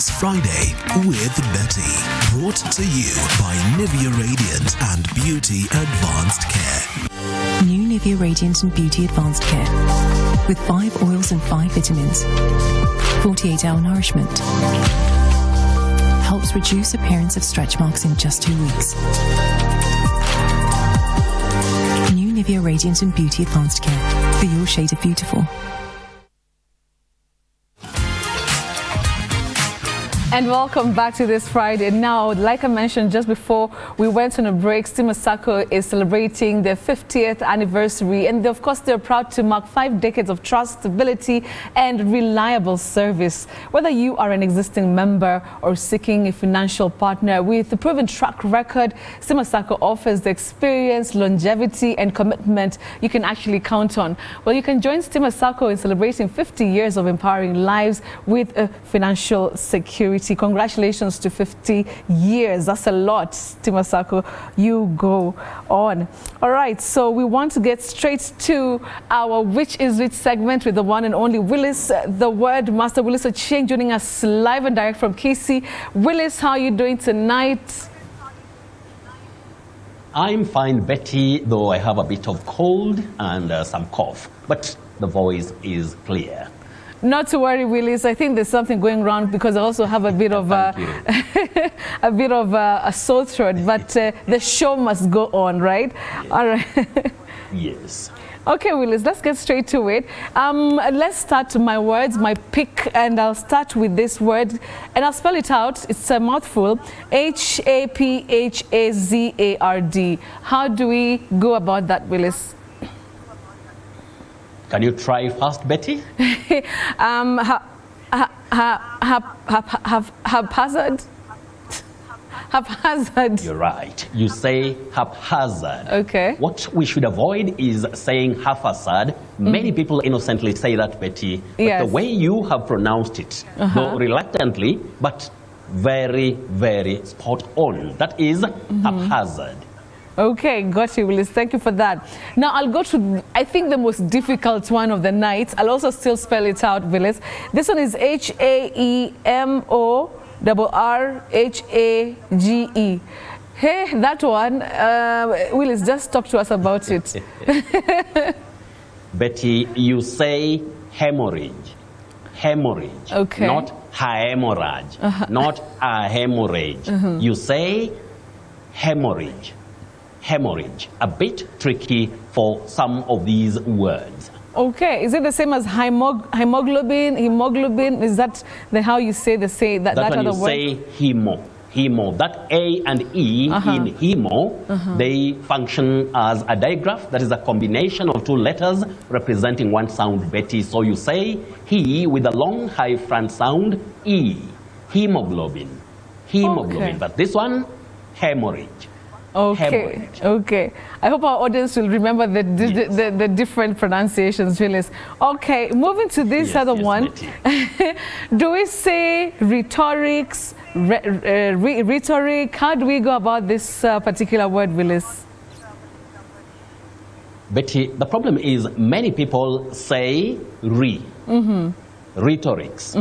This Friday with Betty. Brought to you by Nivea Radiant and Beauty Advanced Care. New Nivea Radiant and Beauty Advanced Care. With 5 oils and 5 vitamins. 48-hour nourishment. Helps reduce appearance of stretch marks in just 2 weeks. New Nivea Radiant and Beauty Advanced Care. For your shade of beautiful. And welcome back to This Friday. Now, like I mentioned just before we went on a break, Stima Sacco is celebrating their 50th anniversary. And of course, they're proud to mark 5 decades of trust, stability, and reliable service. Whether you are an existing member or seeking a financial partner, with a proven track record, Stima Sacco offers the experience, longevity, and commitment you can actually count on. Well, you can join Stima Sacco in celebrating 50 years of empowering lives with a financial security. Congratulations to 50 years. That's a lot, Stima Sacco. You go on. All right, so we want to get straight to our Which is Which segment with the one and only Willice, the word master. Willice Ochieng joining us live and direct from KC. Willice, how are you doing tonight? I'm fine, Betty, though I have a bit of cold and some cough, but the voice is clear. Not to worry, Willice. I think there's something going wrong because I also have a bit of a bit of a sore throat. But the show must go on, right? Yes. All right. Yes. Okay, Willice, let's get straight to it. Let's start to my words, my pick, and I'll start with this word, and I'll spell it out. It's a mouthful. H-A-P-H-A-Z-A-R-D. How do we go about that, Willice? Can you try first, Betty? Haphazard. Haphazard. You're right. You say haphazard. Okay. What we should avoid is saying haphazard. Many people innocently say that, Betty. But Yes. the way you have pronounced it, though reluctantly, but very, very spot on. That is haphazard. Okay, got you, Willice. Thank you for that. Now I'll go to, I think, the most difficult one of the night. I'll also still spell it out, Willice. This one is H-A-E-M-O-R-R-H-A-G-E. Hey, that one, Willice, just talk to us about it. Betty, you say hemorrhage. Hemorrhage. Okay. Not hemorrhage. Not a hemorrhage. You say hemorrhage. Hemorrhage. A bit tricky for some of these words. Okay, is it the same as hemoglobin? Hemoglobin, is that how you say that That when other you word? say hemo. Hemo. That A and E in hemo, they function as a digraph. That is a combination of 2 letters representing one sound, Betty. So you say he with a long high front sound, E. Hemoglobin. Hemoglobin. Okay. But this one, hemorrhage. Okay, Hemorrhage. okay. I hope our audience will remember the different pronunciations, Willice. Okay, moving to this other one. Do we say rhetorics, rhetoric? How do we go about this particular word, Willice? Betty, the problem is many people say rhetorics,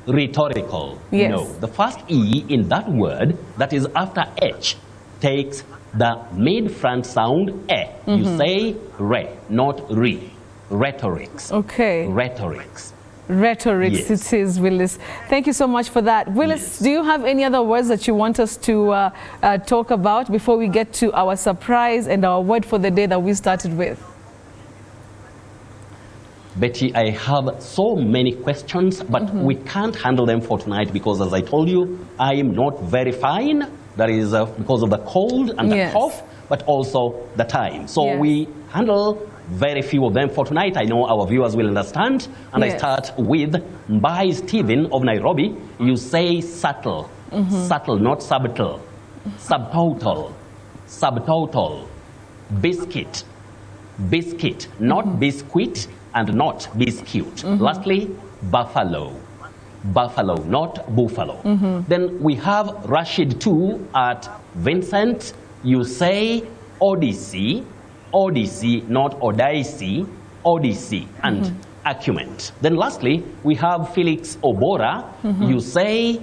rhetorical. Yes. No, the first E in that word that is after H takes the mid-front sound E. You say re, not re. Rhetorics. Okay. Rhetorics. Rhetorics, Yes. it is, Willice. Thank you so much for that. Willice, Yes. do you have any other words that you want us to talk about before we get to our surprise and our word for the day that we started with? Betty, I have so many questions, but we can't handle them for tonight because, as I told you, I am not very fine. That is because of the cold and the cough, but also the time. So we handle very few of them for tonight. I know our viewers will understand. And I start with Mbai Stephen of Nairobi. You say subtle. Subtle, not subtle. Subtotal. Subtotal. Biscuit. Biscuit, not biscuit and not biscuit. Lastly, buffalo. Buffalo, not buffalo. Then we have Rashid too at Vincent. You say Odyssey, Odyssey, not Odyssey, Odyssey, and acumen. Then lastly, we have Felix Obora. You say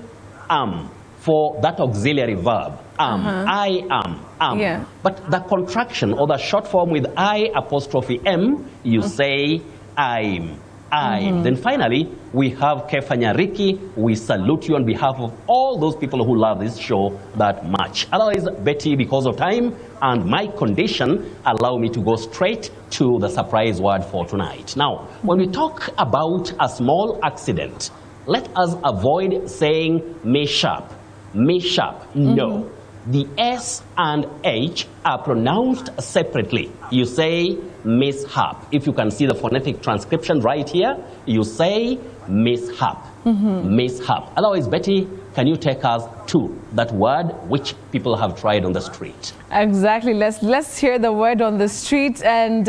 am for that auxiliary verb. I am. Yeah. But the contraction or the short form with I apostrophe M, you say I'm. Then finally, we have Kefanya Riki. We salute you on behalf of all those people who love this show that much. Otherwise, Betty, because of time and my condition, allow me to go straight to the surprise word for tonight. Now, when we talk about a small accident, let us avoid saying mishap. Mishap, no. The S and H are pronounced separately. You say mishap. If you can see the phonetic transcription right here, you say mishap. Mishap. Otherwise, Betty, can you take us to that word which people have tried on the street? Exactly. Let's hear the word on the street, and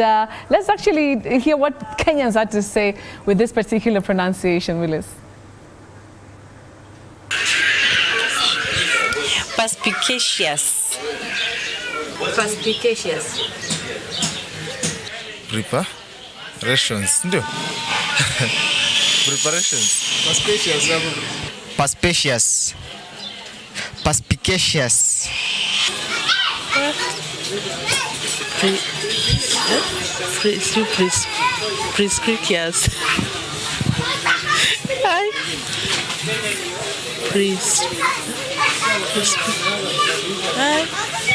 let's actually hear what Kenyans had to say with this particular pronunciation, Willice. Perspicacious. Perspicacious. Preparations. No. Preparations. Perspicacious. Perspicacious. Perspicacious. Prescriptious.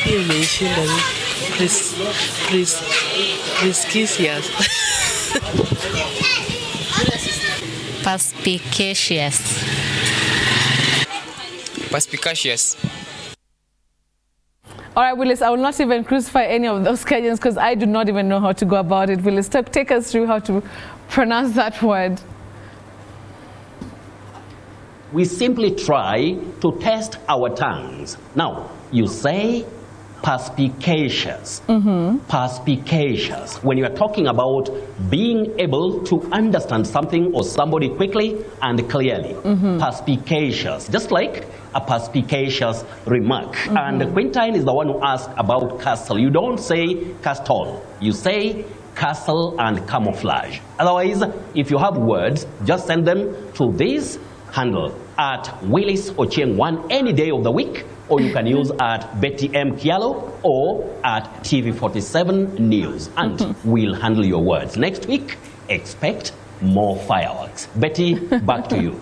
You mentioned prescriptious. Perspicacious. Perspicacious. All right, Willice, I will not even crucify any of those Kenyans because I do not even know how to go about it. Willice, take us through how to pronounce that word. We simply try to test our tongues. Now, you say perspicacious. Perspicacious. When you are talking about being able to understand something or somebody quickly and clearly. Perspicacious. Just like a perspicacious remark. And Quintine is the one who asked about castle. You don't say castle. You say castle and camouflage. Otherwise, if you have words, just send them to this handle at Willice Ochieng 1 any day of the week, or you can use at Betty M. Kialo or at TV47 News, and we'll handle your words. Next week, expect more fireworks. Betty, back to you.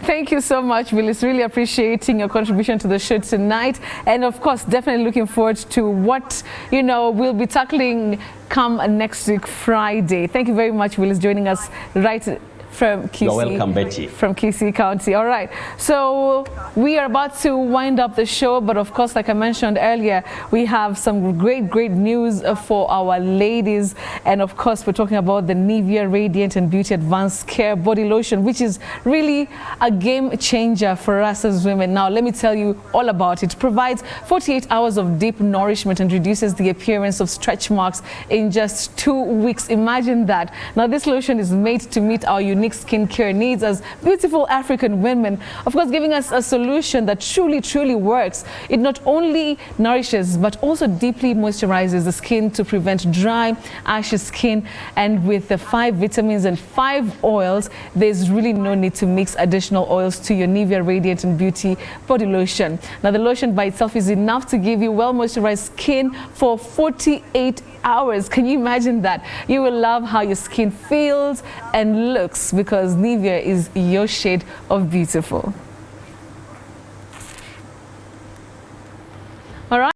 Thank you so much, Willice. Really appreciating your contribution to the show tonight. And of course, definitely looking forward to what, we'll be tackling come next week, Friday. Thank you very much, Willice, joining us right from Kisii. You're welcome, Betty. From Kisii County. All right. So we are about to wind up the show, but of course, like I mentioned earlier, we have some great news for our ladies. And of course, we're talking about the Nivea Radiant and Beauty Advanced Care Body Lotion, which is really a game changer for us as women. Now, let me tell you all about it. It provides 48 hours of deep nourishment and reduces the appearance of stretch marks in just 2 weeks. Imagine that. Now, this lotion is made to meet our unique skincare needs as beautiful African women, of course, giving us a solution that truly works. It not only nourishes but also deeply moisturizes the skin to prevent dry, ashy skin, and with the 5 vitamins and 5 oils, there's really no need to mix additional oils to your Nivea Radiant and Beauty Body Lotion. Now, the lotion by itself is enough to give you well moisturized skin for 48 hours. Can you imagine that? You will love how your skin feels and looks, because Nivea is your shade of beautiful. All right.